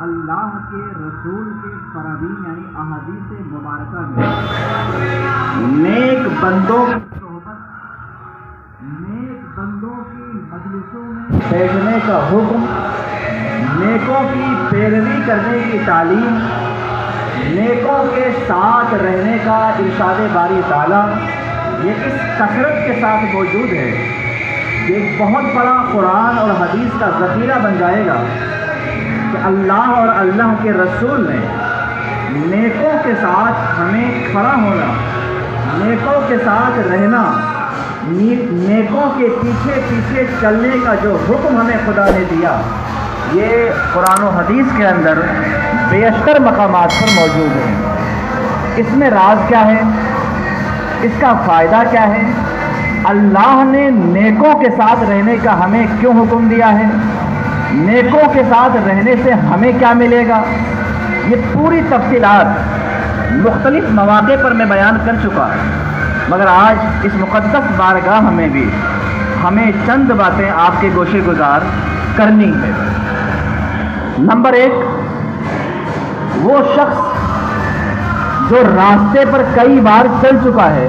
اللہ کے رسول کے فرامین یعنی احادیث مبارکہ میں نیک بندوں کی صحبت، نیک بندوں کی مجلسوں میں بیٹھنے کا حکم، نیکوں کی پیروی کرنے کی تعلیم، نیکوں کے ساتھ رہنے کا ارشاد باری تعالیٰ یہ اس کثرت کے ساتھ موجود ہے کہ ایک بہت بڑا قرآن اور حدیث کا ذخیرہ بن جائے گا کہ اللہ اور اللہ کے رسول نے نیکوں کے ساتھ ہمیں کھڑا ہونا، نیکوں کے ساتھ رہنا، نیکوں کے پیچھے پیچھے چلنے کا جو حکم ہمیں خدا نے دیا، یہ قرآن و حدیث کے اندر بیشتر مقامات پر موجود ہے۔ اس میں راز کیا ہے؟ اس کا فائدہ کیا ہے؟ اللہ نے نیکوں کے ساتھ رہنے کا ہمیں کیوں حکم دیا ہے؟ نیکوں کے ساتھ رہنے سے ہمیں کیا ملے گا؟ یہ پوری تفصیلات مختلف مواقع پر میں بیان کر چکا، مگر آج اس مقدس بارگاہ میں بھی ہمیں چند باتیں آپ کے گوشے گزار کرنی ہے۔ نمبر 1، وہ شخص جو راستے پر کئی بار چل چکا ہے،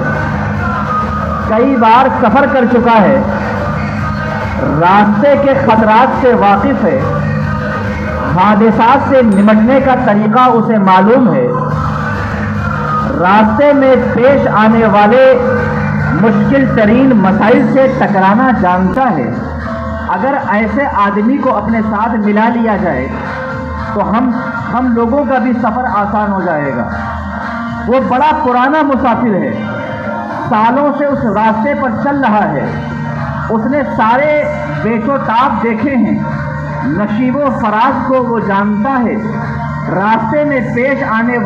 کئی بار سفر کر چکا ہے، راستے کے خطرات سے واقف ہے، حادثات سے نمٹنے کا طریقہ اسے معلوم ہے، راستے میں پیش آنے والے مشکل ترین مسائل سے ٹکرانا جانتا ہے، اگر ایسے آدمی کو اپنے ساتھ ملا لیا جائے تو ہم لوگوں کا بھی سفر آسان ہو جائے گا۔ وہ بڑا پرانا مسافر ہے، سالوں سے اس راستے پر چل رہا ہے، اس نے سارے بیچ و تاب دیکھے ہیں، نشیب و فراز کو وہ جانتا ہے، راستے میں پیش آنے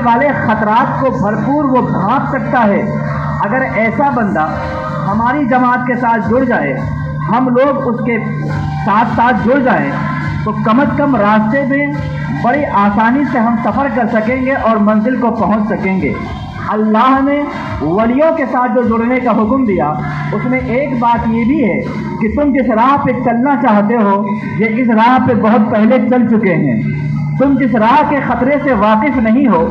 والے خطرات کو بھرپور وہ بھانپ سکتا ہے۔ اگر ایسا بندہ ہماری جماعت کے ساتھ جڑ جائے، ہم لوگ اس کے ساتھ جڑ جائیں تو کم از کم راستے میں بڑی آسانی سے ہم سفر کر سکیں گے اور منزل کو پہنچ سکیں گے۔ اللہ نے ولیوں کے ساتھ جو جڑنے کا حکم دیا، اس میں ایک بات یہ بھی ہے کہ تم جس راہ پہ چلنا چاہتے ہو یہ اس راہ پہ بہت پہلے چل چکے ہیں، تم جس راہ کے خطرے سے واقف نہیں ہو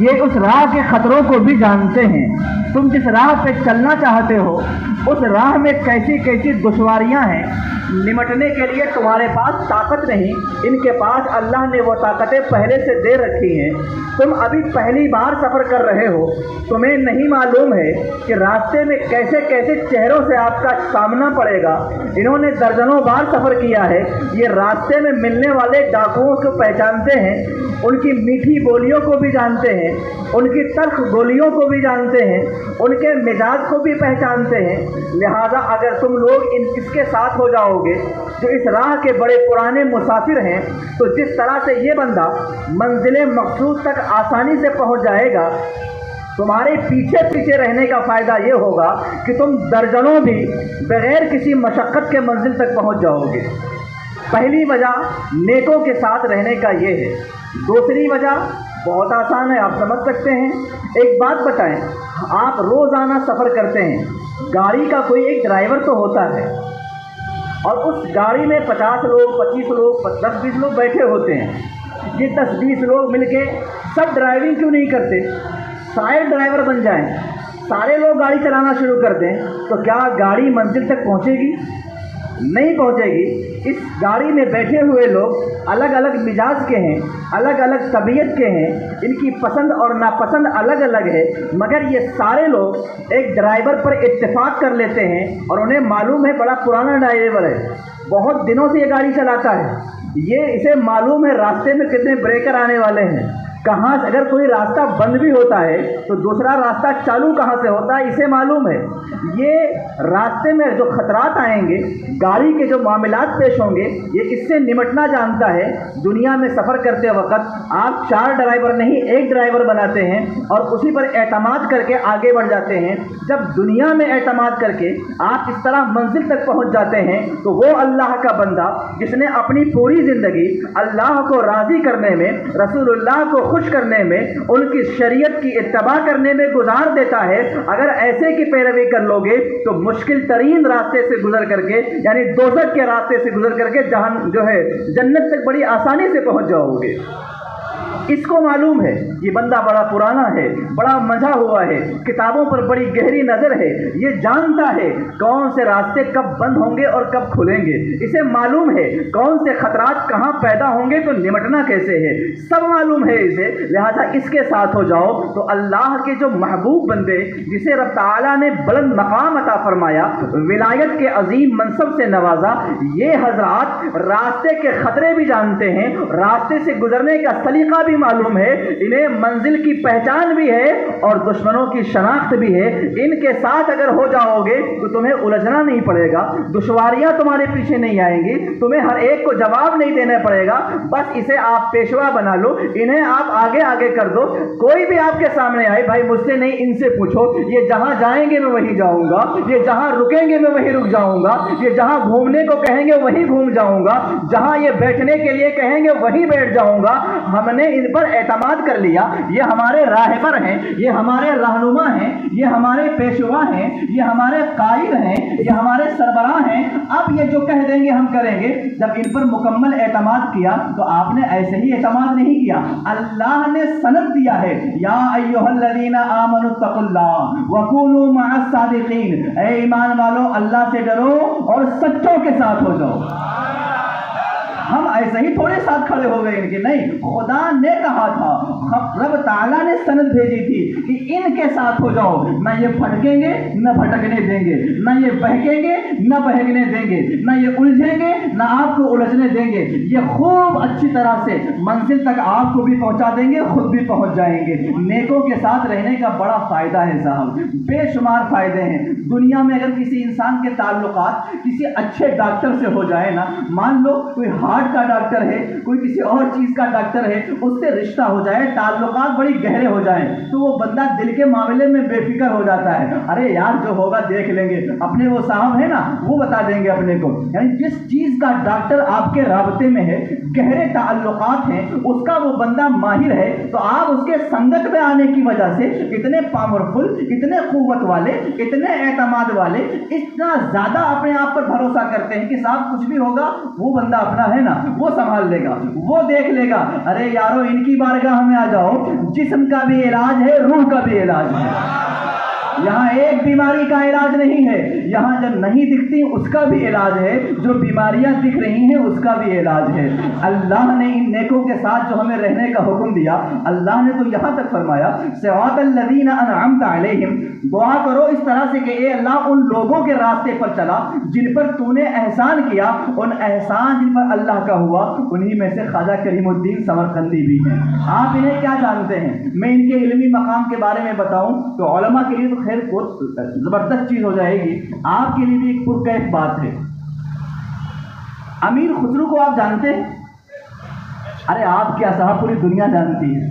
یہ اس راہ کے خطروں کو بھی جانتے ہیں، تم جس راہ پہ چلنا چاہتے ہو اس راہ میں کیسی کیسی دشواریاں ہیں، نمٹنے کے لیے تمہارے پاس طاقت نہیں، ان کے پاس اللہ نے وہ طاقتیں پہلے سے دے رکھی ہیں، تم ابھی پہلی بار سفر کر رہے ہو، تمہیں نہیں معلوم ہے کہ راستے میں کیسے کیسے چہروں سے آپ کا سامنا پڑے گا۔ انہوں نے درجنوں بار سفر کیا ہے، یہ راستے میں ملنے والے ڈاکوؤں کو پہچانتے ہیں، ان کی میٹھی بولیوں کو بھی جانتے ہیں، ان کی تلخ بولیوں کو بھی جانتے ہیں، ان کے مزاج کو بھی پہچانتے ہیں، لہذا اگر تم لوگ اس کے ساتھ ہو جاؤ گے جو اس راہ کے بڑے پرانے مسافر ہیں تو جس طرح سے یہ بندہ منزل مقصود تک آسانی سے پہنچ جائے گا، تمہارے پیچھے پیچھے رہنے کا فائدہ یہ ہوگا کہ تم درجنوں بھی بغیر کسی مشقت کے منزل تک پہنچ جاؤ گے۔ پہلی وجہ نیکوں کے ساتھ رہنے کا یہ ہے۔ دوسری وجہ بہت آسان ہے، آپ سمجھ سکتے ہیں۔ ایک بات بتائیں، آپ روزانہ سفر کرتے ہیں، گاڑی کا کوئی ایک ڈرائیور تو ہوتا ہے اور اس گاڑی میں 50 لوگ 25 لوگ 10-20 لوگ بیٹھے ہوتے ہیں، یہ 10-20 لوگ مل کے سب ڈرائیونگ کیوں نہیں کرتے؟ سارے ڈرائیور بن جائیں، سارے لوگ گاڑی چلانا شروع کر دیں تو کیا گاڑی منزل تک پہنچے گی؟ نہیں پہنچے گی۔ اس گاڑی میں بیٹھے ہوئے لوگ الگ الگ مزاج کے ہیں، الگ الگ طبیعت کے ہیں، ان کی پسند اور ناپسند الگ الگ ہے، مگر یہ سارے لوگ ایک ڈرائیور پر اتفاق کر لیتے ہیں اور انہیں معلوم ہے بڑا پرانا ڈرائیور ہے، بہت دنوں سے یہ گاڑی چلاتا ہے، اسے معلوم ہے راستے میں کتنے بریکر آنے والے ہیں، کہاں سے اگر کوئی راستہ بند بھی ہوتا ہے تو دوسرا راستہ چالو کہاں سے ہوتا ہے اسے معلوم ہے۔ یہ راستے میں جو خطرات آئیں گے، گاڑی کے جو معاملات پیش ہوں گے، یہ اس سے نمٹنا جانتا ہے۔ دنیا میں سفر کرتے وقت آپ 4 ڈرائیور نہیں 1 ڈرائیور بناتے ہیں اور اسی پر اعتماد کر کے آگے بڑھ جاتے ہیں۔ جب دنیا میں اعتماد کر کے آپ اس طرح منزل تک پہنچ جاتے ہیں تو وہ اللہ کا بندہ جس نے اپنی پوری زندگی اللہ کو راضی کرنے میں، رسول اللہ کو خوش کرنے میں، ان کی شریعت کی اتباع کرنے میں گزار دیتا ہے، اگر ایسے کی پیروی کر لو گے تو مشکل ترین راستے سے گزر کر کے، یعنی دوزخ کے راستے سے گزر کر کے جنت تک بڑی آسانی سے پہنچ جاؤ گے۔ اس کو معلوم ہے، یہ بندہ بڑا پرانا ہے، بڑا مزہ ہوا ہے، کتابوں پر بڑی گہری نظر ہے، یہ جانتا ہے کون سے راستے کب بند ہوں گے اور کب کھلیں گے، اسے معلوم ہے کون سے خطرات کہاں پیدا ہوں گے تو نمٹنا کیسے ہے، سب معلوم ہے اسے، لہذا اس کے ساتھ ہو جاؤ تو اللہ کے جو محبوب بندے جسے رب تعالیٰ نے بلند مقام عطا فرمایا، ولایت کے عظیم منصب سے نوازا، یہ حضرات راستے کے خطرے بھی جانتے ہیں، راستے سے گزرنے کا سلیقہ بھی معلوم ہے، انہیں منزل کی پہچان بھی ہے اور دشمنوں کی شناخت بھی ہے۔ ان کے ساتھ اگر ہو جاؤ گے تو تمہیں الجھنا نہیں پڑے گا، دشواریاں تمہارے پیچھے نہیں آئیں گی، تمہیں ہر ایک کو جواب نہیں دینا پڑے گا، بس اسے آپ پیشوا بنا لو، انہیں آپ آگے آگے کر دو۔ کوئی بھی آپ کے سامنے آئے، بھائی مجھ سے نہیں ان سے پوچھو، یہ جہاں جائیں گے میں وہیں جاؤں گا، یہ جہاں رکیں گے میں وہیں رک جاؤں گا، یہ جہاں گھومنے کو کہیں گے وہیں گھوم جاؤں گا، جہاں یہ بیٹھنے کے لیے کہیں گے وہیں بیٹھ جاؤں گا۔ ہم نے ان پر اعتماد کر لیا، یہ ہمارے راہبر ہیں، یہ ہمارے رہنما ہیں، یہ ہمارے پیشوا ہیں، یہ ہمارے قائد ہیں، یہ ہمارے سربراہ ہیں، اب یہ جو کہہ دیں گے ہم کریں گے۔ جب ان پر مکمل اعتماد کیا تو آپ نے ایسے ہی اعتماد نہیں کیا، اللہ نے سند دیا ہے، یا ایھا الذین آمنوا اتقوا اللہ وکونوا مع الصادقین، اے ایمان والو اللہ سے ڈرو اور سچوں کے ساتھ ہو جاؤ۔ ہم ایسے ہی تھوڑے ساتھ کھڑے ہو گئے ان کے، نہیں، خدا نے کہا تھا، رب تعالیٰ نے سند بھیجی تھی کہ ان کے ساتھ ہو جاؤ، نہ یہ پھٹکیں گے نہ پھٹکنے دیں گے، نہ یہ بہکیں گے نہ بہکنے دیں گے، نہ یہ الجھیں گے نہ آپ کو الجھنے دیں گے، یہ خوب اچھی طرح سے منزل تک آپ کو بھی پہنچا دیں گے، خود بھی پہنچ جائیں گے۔ نیکوں کے ساتھ رہنے کا بڑا فائدہ ہے صاحب، بے شمار فائدے ہیں۔ دنیا میں اگر کسی انسان کے تعلقات کسی اچھے ڈاکٹر سے ہو جائے نا، مان لو کوئی ہارٹ کا ڈاکٹر ہے، کوئی کسی اور چیز کا ڈاکٹر ہے، اس سے رشتہ ہو جائے، تعلقات بڑی گہرے ہو جائیں تو وہ بندہ دل کے معاملے میں بے فکر ہو جاتا ہے، ارے یار جو ہوگا دیکھ لیں گے، اپنے وہ صاحب ہے نا وہ بتا دیں گے اپنے کو۔ یعنی جس چیز کا ڈاکٹر آپ کے رابطے میں ہے، گہرے تعلقات ہیں، اس کا وہ بندہ ماہر ہے، تو آپ اس کے سنگت میں آنے کی وجہ سے اتنے پاورفل، اتنے قوت والے، اتنے اعتماد والے، اتنا زیادہ اپنے آپ پر بھروسہ کرتے ہیں کہ صاحب کچھ بھی ہوگا وہ بندہ اپنا ہے نا وہ سنبھال لے گا، وہ دیکھ لے گا۔ ارے یارو ان کی بارگاہ میں آ جاؤ، جسم کا بھی علاج ہے، روح کا بھی علاج ہے، یہاں ایک بیماری کا علاج نہیں ہے، یہاں جو نہیں دکھتی اس کا بھی علاج ہے، جو بیماریاں دکھ رہی ہیں اس کا بھی علاج ہے۔ اللہ نے ان نیکوں کے ساتھ جو ہمیں رہنے کا حکم دیا، اللہ نے تو یہاں تک فرمایا صراط الذین انعمت علیہم، دعا کرو اس طرح سے کہ اے اللہ ان لوگوں کے راستے پر چلا جن پر تو نے احسان کیا، ان احسان جن پر اللہ کا ہوا انہی میں سے خواجہ کریم الدین سمرقندی بھی ہیں۔ آپ انہیں کیا جانتے ہیں؟ میں ان کے علمی مقام کے بارے میں بتاؤں تو علماء کے لیے تو خیر زبردست چیز ہو جائے گی، آپ کے لیے بھی ایک پرکیف بات ہے۔ امیر خسرو کو آپ جانتے ہیں؟ ارے آپ کیا صاحب پوری دنیا جانتی ہے۔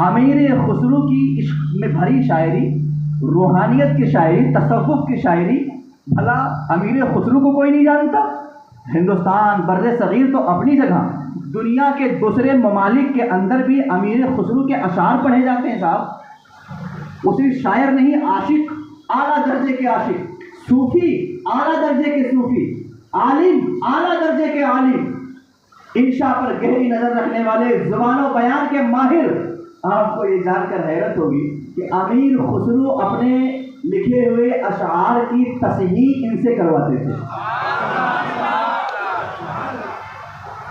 امیر خسرو کی عشق میں بھری شاعری، روحانیت کی شاعری، تصوف کی شاعری، بھلا امیر خسرو کو کوئی نہیں جانتا؟ ہندوستان بر صغیر تو اپنی جگہ، دنیا کے دوسرے ممالک کے اندر بھی امیر خسرو کے اشعار پڑھے جاتے ہیں صاحب۔ وہ صرف شاعر نہیں، عاشق، اعلیٰ درجے کے عاشق، صوفی، اعلیٰ درجے کے صوفی، عالم، اعلیٰ درجے کے عالم، انشاء پر گہری نظر رکھنے والے، زبان و بیان کے ماہر۔ آپ کو یہ جان کر حیرت ہوگی کہ امیر خسرو اپنے لکھے ہوئے اشعار کی تصحیح ان سے کرواتے تھے۔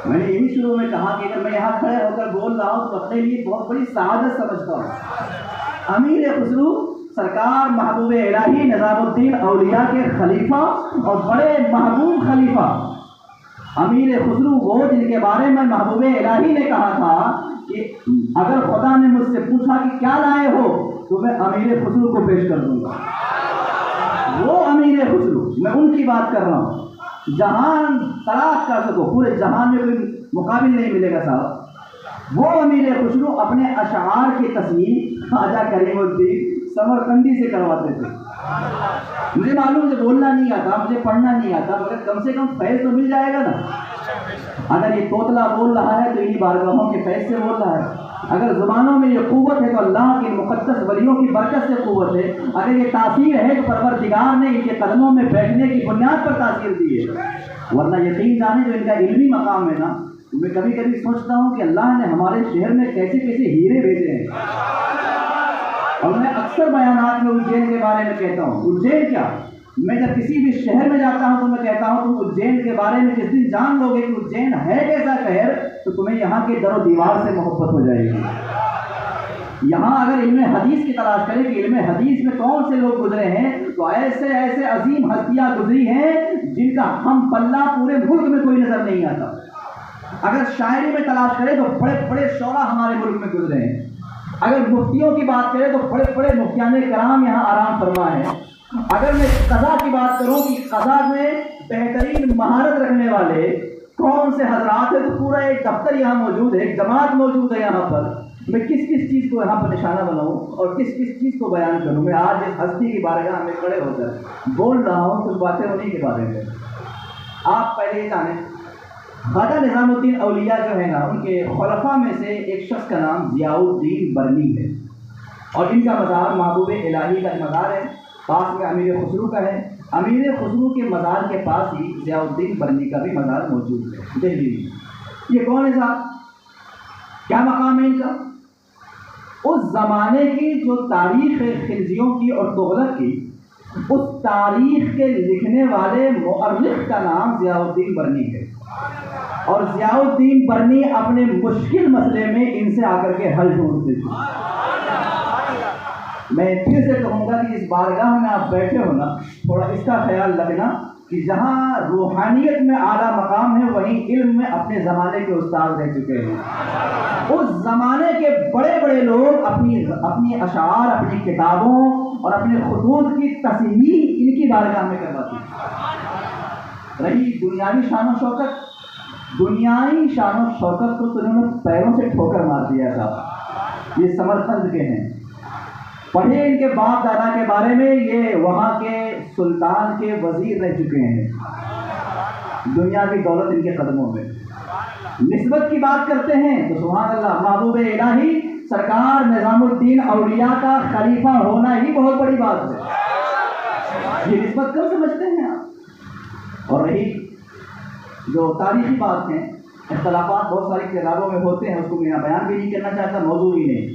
میں نے یہی شروع میں کہا کہ اگر میں یہاں کھڑے ہو کر بول رہا ہوں تو اپنے لیے بہت بڑی سعادت سمجھتا ہوں۔ امیر خسرو سرکار محبوب الہی نظام الدین اولیاء کے خلیفہ اور بڑے محبوب خلیفہ امیر خسرو وہ جن کے بارے میں محبوب الہی نے کہا تھا کہ اگر خدا نے مجھ سے پوچھا کہ کیا لائے ہو تو میں امیر خسرو کو پیش کر دوں گا۔ وہ امیر خسرو، میں ان کی بات کر رہا ہوں۔ جہان تلاش کر سکو، پورے جہان میں کوئی مقابل نہیں ملے گا صاحب۔ وہ امیر خسرو اپنے اشعار کی تصحیح خواجہ کریم الدین سمرقندی سے کرواتے تھے۔ مجھے معلوم ہے بولنا نہیں آتا، مجھے پڑھنا نہیں آتا، مگر کم سے کم فیض تو مل جائے گا نا۔ اگر یہ توتلا بول رہا ہے تو انہی بارگاہوں کے فیض سے بول رہا ہے. اگر زبانوں میں یہ قوت ہے تو اللہ کے مقدس ولیوں کی برکت سے قوت ہے. اگر یہ تاثیر ہے تو پروردگار نے ان کے قدموں میں بیٹھنے کی بنیاد پر تاثیر دی ہے. ورنہ یقین جانے جو ان کا علمی مقام ہے نا، میں کبھی کبھی سوچتا ہوں کہ اللہ نے ہمارے شہر میں کیسے کیسے ہیرے بھیجے ہیں. اور میں اکثر بیانات میں اجین کے بارے میں کہتا ہوں. اجین کیا، میں جب کسی بھی شہر میں جاتا ہوں تو میں کہتا ہوں تم اجین کے بارے میں جس دن جان لو گے کہ اجین ہے کیسا شہر، تو تمہیں یہاں کے در و دیوار سے محبت ہو جائے گی. یہاں اگر علم حدیث کی تلاش کریں کہ علم حدیث میں کون سے لوگ گزرے ہیں، تو ایسے ایسے عظیم ہستیاں گزری ہیں جن کا ہم پلہ پورے ملک میں کوئی نظر نہیں آتا. اگر شاعری میں تلاش کریں تو بڑے بڑے شعراء ہمارے ملک میں گزرے ہیں. اگر مفتیوں کی بات کریں تو بڑے بڑے مفتیان کرام یہاں آرام فرما ہے. اگر میں قضا کی بات کروں کہ قضا میں بہترین مہارت رکھنے والے کون سے حضرات ہیں، تو پورا ایک دفتر یہاں موجود ہے، ایک جماعت موجود ہے یہاں پر. میں کس کس چیز کو یہاں پر نشانہ بناؤں اور کس کس چیز کو بیان کروں. میں آج اس ہستی کی بارگاہ میں کھڑے ہو کر بول رہا ہوں کچھ باتیں انہیں کے بارے میں. آپ پہلے یہ جانیں خواجہ نظام الدین اولیاء جو ہے نا، ان کے خلفاء میں سے ایک شخص کا نام ضیاء الدین برنی ہے، اور ان کا مزار محبوب الہی کا مزار ہے. پاس میں امیر خسرو کا ہے. امیر خسرو کے مزار کے پاس ہی ضیاء الدین برنی کا بھی مزار موجود ہے دہلی میں. یہ کون ہے صاحب، کیا مقام ہے ان کا؟ اس زمانے کی جو تاریخ ہے خلجیوں کی اور تغلق کی، اس تاریخ کے لکھنے والے مؤرخ کا نام ضیاء الدین برنی ہے. اور ضیاء الدین برنی اپنے مشکل مسئلے میں ان سے آ کر کے حل ڈھونڈتے تھے. میں پھر سے کہوں گا کہ اس بارگاہ میں آپ بیٹھے ہو نا، تھوڑا اس کا خیال رکھنا کہ جہاں روحانیت میں اعلیٰ مقام ہے، وہیں علم میں اپنے زمانے کے استاد رہ چکے ہیں. اس زمانے کے بڑے بڑے لوگ اپنی اشعار، اپنی کتابوں اور اپنے خطوط کی تصحیح ان کی بارگاہ میں کرواتے ہیں. رہی دنیاوی شان و شوکت، دنیاوی شان و شوکت کو تو انہوں نے پیروں سے ٹھوکر مار دیا تھا. یہ سمرقند کے ہیں، پڑھے ان کے باپ دادا کے بارے میں، یہ وہاں کے سلطان کے وزیر رہ چکے ہیں. دنیاوی دولت ان کے قدموں میں. نسبت کی بات کرتے ہیں تو سبحان اللہ، محبوب الہی سرکار نظام الدین اولیاء کا خلیفہ ہونا ہی بہت بڑی بات ہے. یہ نسبت کب سمجھتے ہیں آپ؟ اور رہی جو تاریخی بات ہیں، اختلافات بہت ساری کتابوں میں ہوتے ہیں، اس کو میں یہاں بیان بھی نہیں کرنا چاہتا، موضوع ہی نہیں.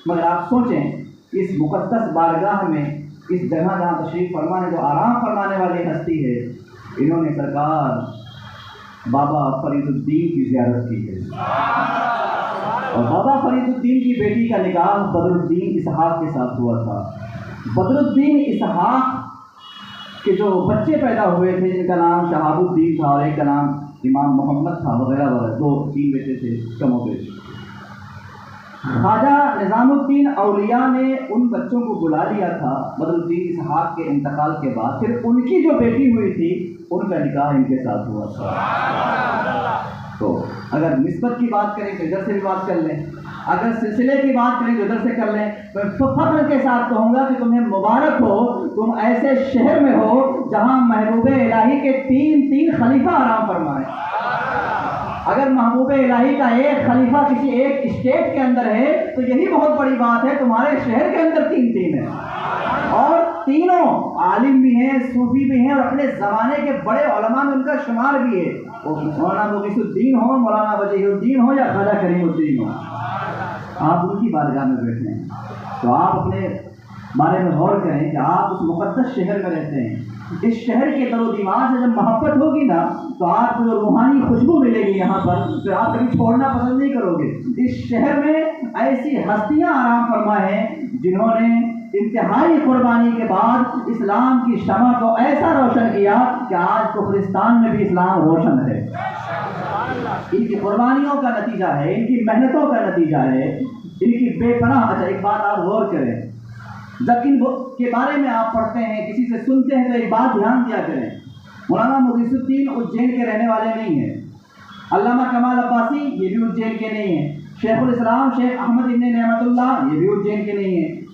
مگر آپ سوچیں اس مقدس بارگاہ میں، اس جگہ جہاں تشریف فرما ہے، جو آرام فرمانے والی ہستی ہے، انہوں نے سرکار بابا فرید الدین کی زیارت کی ہے. اور بابا فرید الدین کی بیٹی کا نکاح بدر الدین اسحاق کے ساتھ ہوا تھا. بدر الدین اسحاق کے جو بچے پیدا ہوئے تھے، جن کا نام شہاب الدین تھا اور ایک کا نام امام محمد تھا وغیرہ وغیرہ، 2-3 بیٹے تھے کم و بیش. خواجہ نظام الدین اولیاء نے ان بچوں کو بلا لیا تھا بدر الدین اسحاق کے انتقال کے بعد. پھر ان کی جو بیٹی ہوئی تھی ان کا نکاح ان کے ساتھ ہوا تھا. تو اگر نسبت کی بات کریں تو ادھر سے بھی بات کر لیں، اگر سلسلے کی بات کریں تو ادھر سے کر لیں. تو فخر کے ساتھ کہوں گا کہ تمہیں مبارک ہو، تم ایسے شہر میں ہو جہاں محبوب الہی کے 3 خلیفہ آرام فرمائے. اگر محبوب الہی کا ایک خلیفہ کسی ایک اسٹیٹ کے اندر ہے تو یہی بہت بڑی بات ہے. تمہارے شہر کے اندر 3 ہیں، اور تینوں عالم بھی ہیں، صوفی بھی ہیں، اور اپنے زمانے کے بڑے علماء میں ان کا شمار بھی ہے. وہ مولانا مغیث الدین ہو، مولانا وجیہ الدین ہو، یا خواجہ کریم الدین ہو. آپ ان کی بارگاہ میں بیٹھے ہیں تو آپ اپنے بارے میں غور کریں کہ آپ اس مقدس شہر میں رہتے ہیں. اس شہر کے در و دیوار سے جب محبت ہوگی نا تو آپ کو جو روحانی خوشبو ملے گی یہاں پر، پھر آپ کبھی چھوڑنا پسند نہیں کرو گے. اس شہر میں ایسی ہستیاں آرام فرما ہیں جنہوں نے انتہائی قربانی کے بعد اسلام کی شمع کو ایسا روشن کیا کہ آج کفرستان میں بھی اسلام روشن ہے. ان کی قربانیوں کا نتیجہ ہے، ان کی محنتوں کا نتیجہ ہے، ان کی بے پناہ. اچھا ایک بات آپ غور کریں، جب ان کے بارے میں آپ پڑھتے ہیں، کسی سے سنتے ہیں، تو ایک بات دھیان دیا کریں. مولانا مغیث الدین اجین کے رہنے والے نہیں ہیں. علامہ کمال عباسی یہ بھی اجین کے نہیں ہیں. شیخ الاسلام شیخ احمد ابن نعمت اللہ یہ بھی اجین کے نہیں ہیں.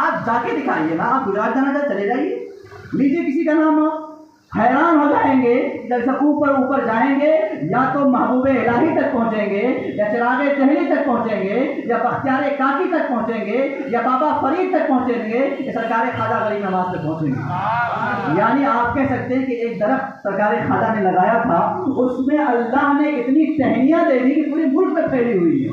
آپ جا کے دکھائیے نا. آپ گجرات جانا چاہتے چلے جائیے, لیجیے کسی کا نام. حیران ہو جائیں گے جیسے اوپر جائیں گے, یا تو محبوب الہی تک پہنچیں گے, یا چراغ چہلے تک پہنچیں گے, یا بختیار کاکی تک پہنچیں گے, یا بابا فرید تک پہنچیں گے, یا سرکار خواجہ غریب نواز تک پہنچیں گے. یعنی آپ کہہ سکتے ہیں کہ ایک درخت سرکار خواجہ نے لگایا تھا, اس میں اللہ نے اتنی ٹہنیاں دے دی کہ پورے ملک میں پھیلی ہوئی ہے.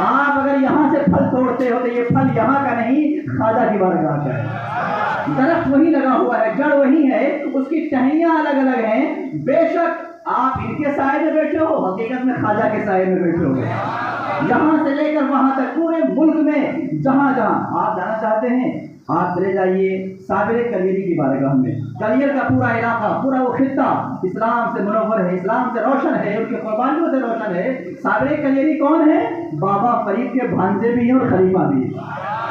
آپ اگر یہاں سے پھل توڑتے ہو تو یہ پھل یہاں کا نہیں, خواجہ کی بارگاہ کا ہے. درخت وہی لگا ہوا ہے, جڑ وہی ہے, اس کی ٹہنیاں الگ الگ ہیں. بے شک آپ ان کے سائے میں بیٹھے ہو, حقیقت میں خواجہ کے سائے میں بیٹھے ہو. یہاں سے لے کر وہاں تک پورے ملک میں جہاں جہاں آپ جانا چاہتے ہیں آپ چلے جائیے صابر کلیری کی بارگاہ میں. کلیر کا پورا علاقہ, پورا وہ خطہ اسلام سے منور ہے, اسلام سے روشن ہے, ان کی قربانیوں سے روشن ہے. صابر کلیری کون ہے؟ بابا فرید کے بھانجے بھی ہیں اور خلیفہ بھی ہیں.